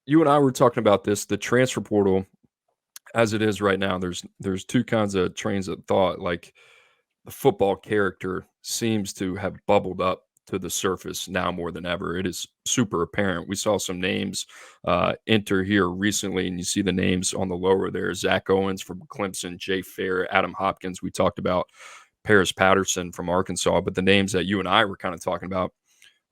you and I were talking about this, the transfer portal as it is right now. There's two kinds of trains of thought. Like the football character seems to have bubbled up to the surface now more than ever. It is super apparent. We saw some names enter here recently, and you see the names on the lower there: Zach Owens from Clemson, Jay Fair, Adam Hopkins. We talked about Paris Patterson from Arkansas, but the names that you and I were kind of talking about: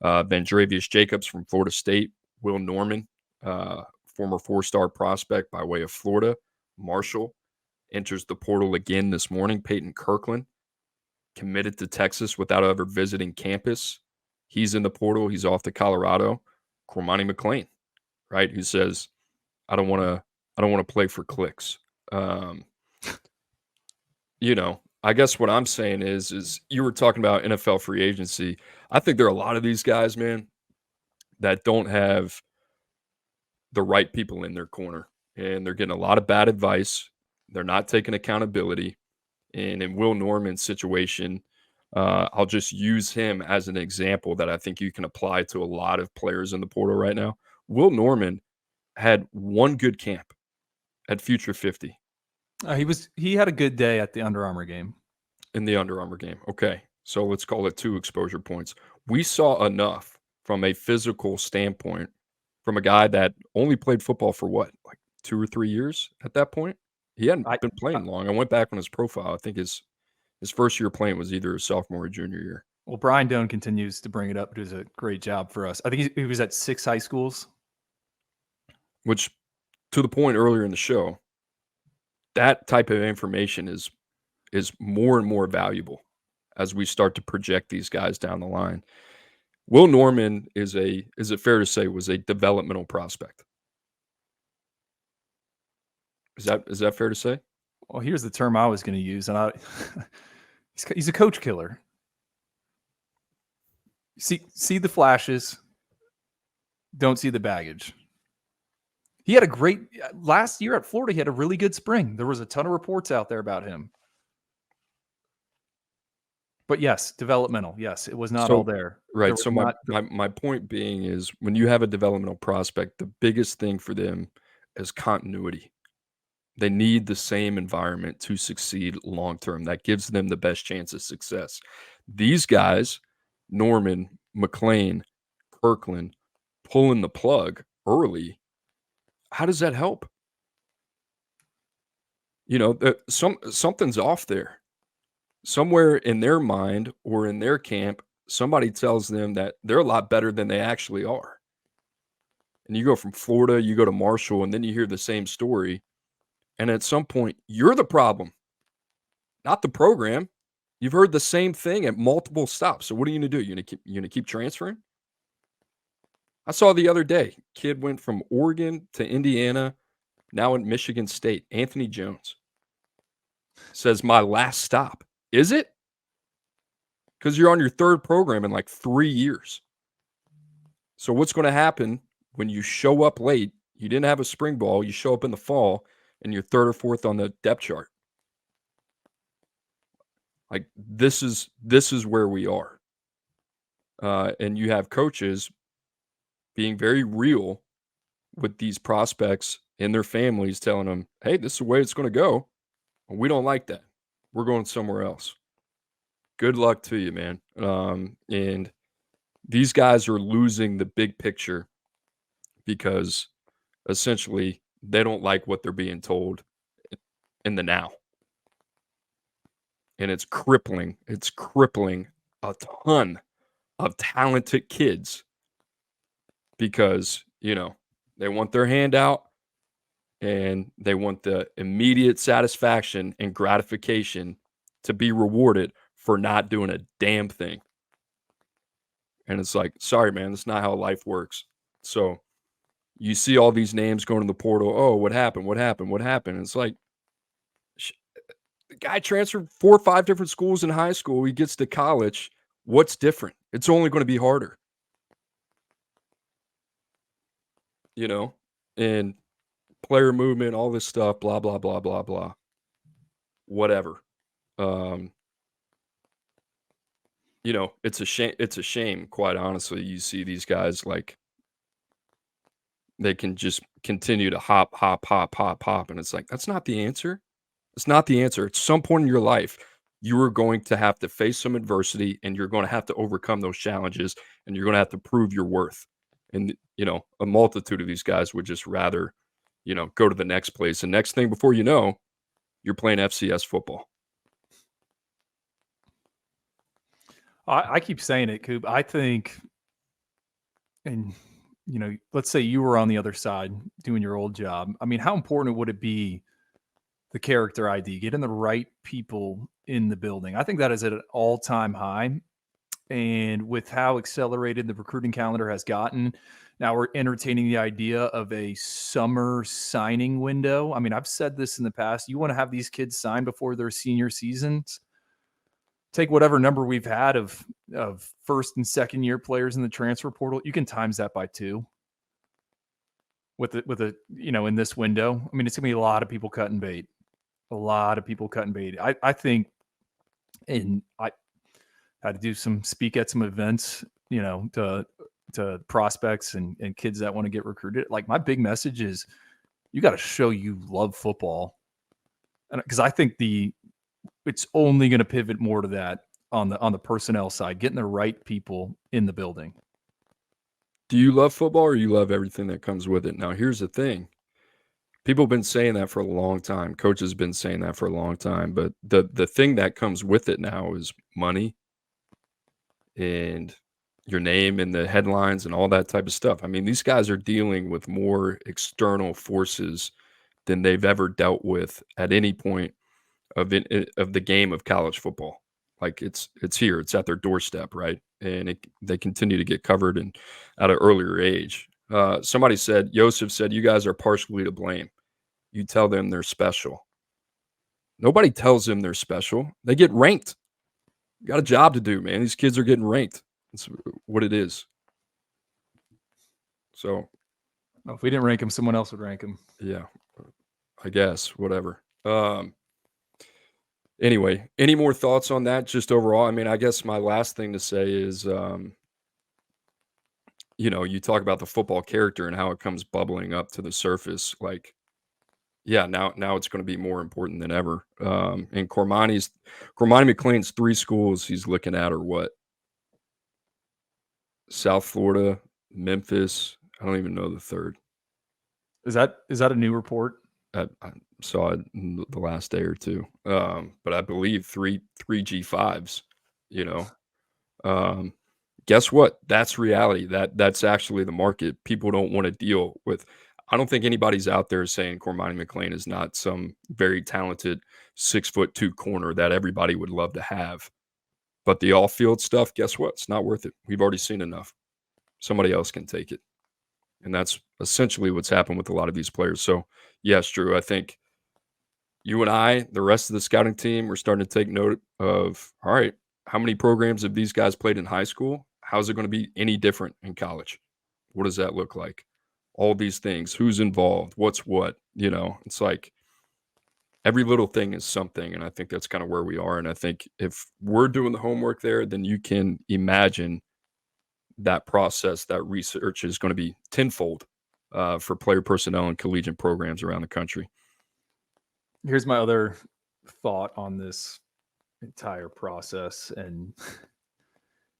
Vendravius Jacobs from Florida State, Will Norman, former four-star prospect by way of Florida, Marshall enters the portal again this morning. Peyton Kirkland committed to Texas without ever visiting campus. He's in the portal. He's off to Colorado. Cormani McClain, right? Who says, I don't want to play for clicks. Um, I guess what I'm saying is you were talking about NFL free agency. I think there are a lot of these guys, man, that don't have the right people in their corner, and they're getting a lot of bad advice. They're not taking accountability. And in Will Norman's situation, I'll just use him as an example that I think you can apply to a lot of players in the portal right now. Will Norman had one good camp at Future 50 He had a good day at the Under Armour game. in the Under Armour game. Okay, so let's call it 2 exposure points. We saw enough from a physical standpoint from a guy that only played football for what, like 2 or 3 years at that point? He hadn't I, been I playing long. I went back on his profile. I think his first year playing was either sophomore or junior year. well, Brian Doan continues to bring it up, does a great job for us. I think he was at 6 high schools. Which, to the point earlier in the show, that type of information is more and more valuable as we start to project these guys down the line. Will Norman is it fair to say, was a developmental prospect? Is that fair to say? Well, here's the term I was going to use, and he's a coach killer. See the flashes, don't see the baggage. He had a great last year at Florida. He had a really good spring. There was a ton of reports out there about him. But yes, developmental. Yes, it was not all So there. There right. was So my not. my my point being is when you have a developmental prospect, the biggest thing for them is continuity. They need the same environment to succeed long term. That gives them the best chance of success. These guys, Norman, McLean, Kirkland, pulling the plug early, how does that help? Something's off there. Somewhere in their mind or in their camp, somebody tells them that they're a lot better than they actually are. And you go from Florida, you go to Marshall, and then you hear the same story. And at some point, you're the problem, not the program. You've heard the same thing at multiple stops. So what are you gonna do? You gonna keep transferring? I saw the other day, kid went from Oregon to Indiana, now at Michigan State. Anthony Jones says my last stop. Is it? Because you're on your third program in like 3 years. So what's going to happen when you show up late? You didn't have a spring ball. You show up in the fall, and you're third or fourth on the depth chart. Like this is where we are, and you have coaches being very real with these prospects and their families, telling them, "Hey, this is the way it's going to go. We don't like that. We're going somewhere else." Good luck to you, man. And these guys are losing the big picture because essentially they don't like what they're being told in the now. And it's crippling. It's crippling a ton of talented kids because, they want their handout and they want the immediate satisfaction and gratification to be rewarded for not doing a damn thing. And it's like, sorry, man, that's not how life works. So you see all these names going to the portal. Oh, what happened? What happened? What happened? And it's like, the guy transferred 4 or 5 different schools in high school. He gets to college. What's different? It's only going to be harder. And player movement, all this stuff, blah, blah, blah, blah, blah. Whatever. Um, it's a shame, quite honestly. You see these guys like they can just continue to hop, hop, hop, hop, hop, and it's like, that's not the answer. It's not the answer. At some point in your life, you are going to have to face some adversity, and you're gonna have to overcome those challenges, and you're gonna have to prove your worth. And, a multitude of these guys would just rather, go to the next place, and next thing before you know, you're playing FCS football. I keep saying it, Coop. I think, and let's say you were on the other side doing your old job. I mean, how important would it be the character ID, getting the right people in the building? I think that is at an all-time high. And with how accelerated the recruiting calendar has gotten, now we're entertaining the idea of a summer signing window. I mean, I've said this in the past. You want to have these kids sign before their senior seasons. Take whatever number we've had of first and second year players in the transfer portal. You can times that by 2 with in this window. I mean, it's gonna be a lot of people cutting bait. A lot of people cutting bait. I think, and I had to speak at some events, to prospects and kids that want to get recruited. Like, my big message is, you got to show you love football, and because I think it's only going to pivot more to that on the personnel side, getting the right people in the building. Do you love football, or you love everything that comes with it? Now, here's the thing. People have been saying that for a long time. Coaches have been saying that for a long time, but the thing that comes with it now is money and your name in the headlines and all that type of stuff. I mean, these guys are dealing with more external forces than they've ever dealt with at any point of the game of college football. Like, it's here, it's at their doorstep, right? And they continue to get covered and at an earlier age. Somebody said, Joseph said, you guys are partially to blame. You tell them they're special. Nobody tells them they're special. They get ranked. Got a job to do, man. These kids are getting ranked. That's what it is. So, Well, if we didn't rank them, someone else would rank them. yeah, I guess, whatever. Anyway, any more thoughts on that just overall? I mean, I guess my last thing to say is, you talk about the football character and how it comes bubbling up to the surface. Like, yeah, now it's going to be more important than ever. And Cormani McClain's 3 schools he's looking at are what? South Florida, Memphis. I don't even know the third. Is that a new report? I saw it the last day or two. But I believe three G5s. Guess what? That's reality. That's actually the market. People don't want to deal with. I don't think anybody's out there saying Cormani McClain is not some very talented 6'2" corner that everybody would love to have. But the off-field stuff, guess what? It's not worth it. We've already seen enough. Somebody else can take it. And that's essentially what's happened with a lot of these players. So, yes, Drew, I think you and I, the rest of the scouting team, we're starting to take note of, all right, how many programs have these guys played in high school? How's it going to be any different in college? What does that look like? All these things, who's involved, what's what, it's like every little thing is something. And I think that's kind of where we are. And I think if we're doing the homework there, then you can imagine that process, that research is going to be tenfold for player personnel and collegiate programs around the country. Here's my other thought on this entire process, and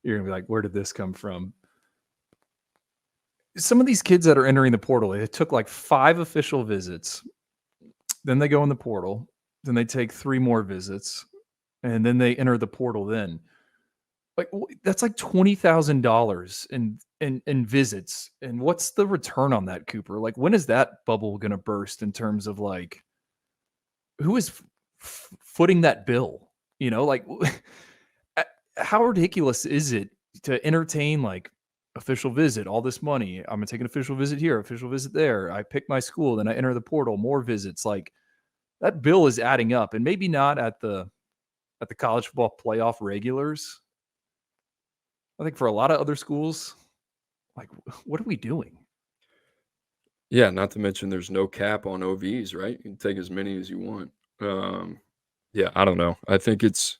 you're gonna be like, where did this come from? Some of these kids that are entering the portal, it took like 5 official visits. Then they go in the portal. Then they take 3 more visits, and then they enter the portal. Then, like, that's like $20,000 in visits. And what's the return on that, Cooper? Like, when is that bubble gonna burst in terms of, like, who is footing that bill? Like, how ridiculous is it to entertain, like, official visit, all this money? I'm gonna take an official visit here, official visit there. I pick my school, then I enter the portal, more visits. Like, that bill is adding up, and maybe not at the college football playoff regulars. I think for a lot of other schools, like, what are we doing? Yeah, not to mention there's no cap on OVs, right? You can take as many as you want. Yeah, I don't know. I think it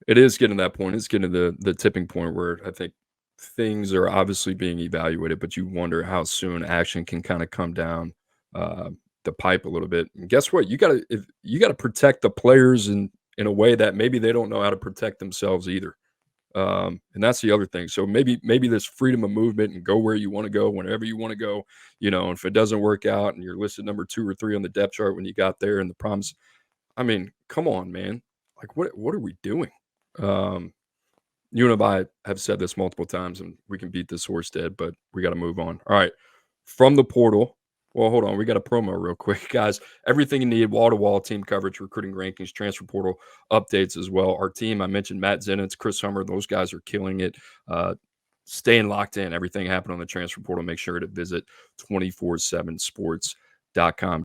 is getting to that point. It's getting to the tipping point where I think things are obviously being evaluated, but you wonder how soon action can kind of come down uh, the pipe a little bit. And guess what? You gotta protect the players in a way that maybe they don't know how to protect themselves either. And that's the other thing. So maybe this freedom of movement and go where you want to go, whenever you want to go. And if it doesn't work out and you're listed number 2 or 3 on the depth chart when you got there, and the problems, I mean, come on, man. Like what are we doing? Um, you and I have said this multiple times, and we can beat this horse dead, but we got to move on. All right, from the portal. Well, hold on. We got a promo real quick, guys. Everything you need: wall to wall team coverage, recruiting rankings, transfer portal updates as well. Our team, I mentioned Matt Zenitz, Chris Hummer. Those guys are killing it. Staying locked in. Everything happened on the transfer portal. Make sure to visit 247sports.com.